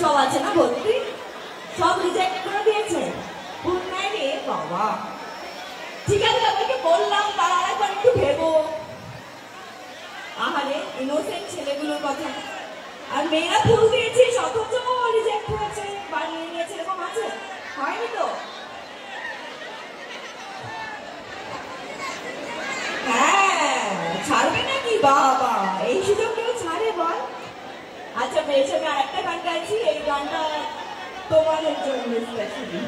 সব আছে না ভর্তি, সব রিজেক্ট করে দিয়েছে। ভুল নাই রে বাবা। ঠিক আছে, তাদেরকে বললাম তারা আরেকবার একটু ভেবো। আহারে ইনোসেন্ট ছেলেগুলোর কথা। আর মেয়েরা ফুল দিয়েছে অথচ রিজেক্ট হয়েছে, বানিয়ে নিয়েছে, এরকম আছে? হয়নি তো? হ্যাঁ, ছাড়বে নাকি বাবা? এই সুযোগ কেউ ছাড়ে বল? আচ্ছা বেশ, আমি আর একটা গান গাইছি, এই গানটা তোমাদের জন্য স্পেশালি।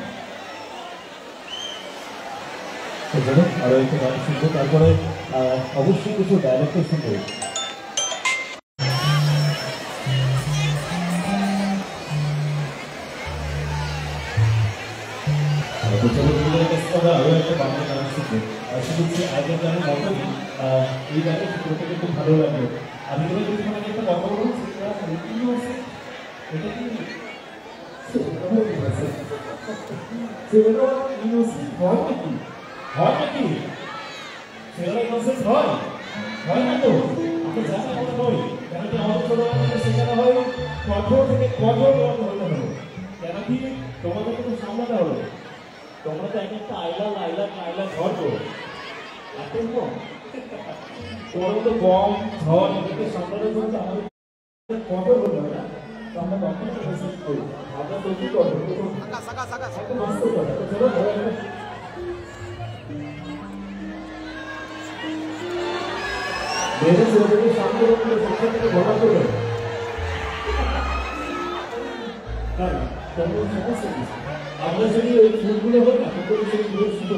আরো একটা গান শুনবো, তারপরে অবশ্যই কিছু ডায়লগও শুনবো। আরো একটা বাংলা গান শুনবো। শুনছি আগের গানের মতনই এই গানের চিত্রটা খুব ভালো লাগে। আমি এবার যদি তোমাকে একটা কথা বলবো, এটা কি হয় নাকি? হয় নাকি? সেগুলো ইনোসেন্ট হয়? হয় না তো? আমরা জানি আমরা নই। কেন কি আমাদের ছোটবেলায় শেখানো হয় কঠোর থেকে কঠোর হতে হবে। কেন কি তোমাদেরকে তো সামলাতে হবে। তোমরা তো এক একটা আইলা ঝড় করো। এখন কম তোমার তো কম ঝড় এটাকে সামলানোর জন্য আমাদের কঠোর হতে হবে না। তো আমরা কখনো ইনোসেন্ট করি। আমরা তো কি করবো? একদম বাস্তব কথা। তো চলো मेरे से के सामने के संख्या থেকে বলা করবে কারণ তোমরা সমস্যা কি আমরা যদি ওই ফুলগুলো হয় না তোমরা সেই ফুল শুধু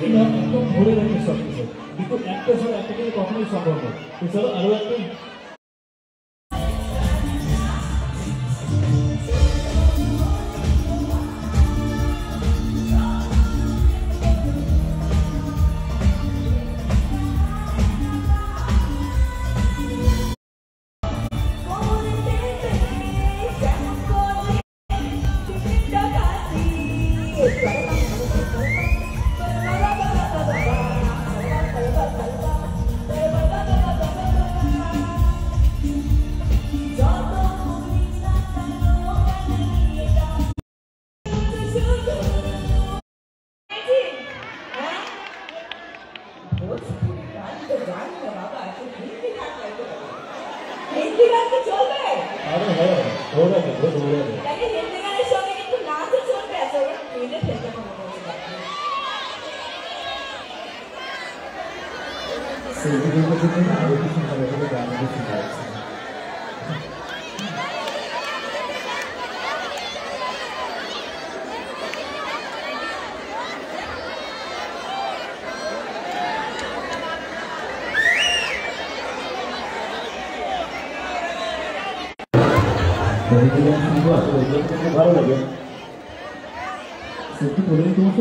এটা একদম ধরে রাখতে সবকিছু কিন্তু একটা ছাড়া একটা কিন্তু কখনোই সম্ভব না। তো চলো আরো একটা ভালো লাগে সত্যি বলে তোমার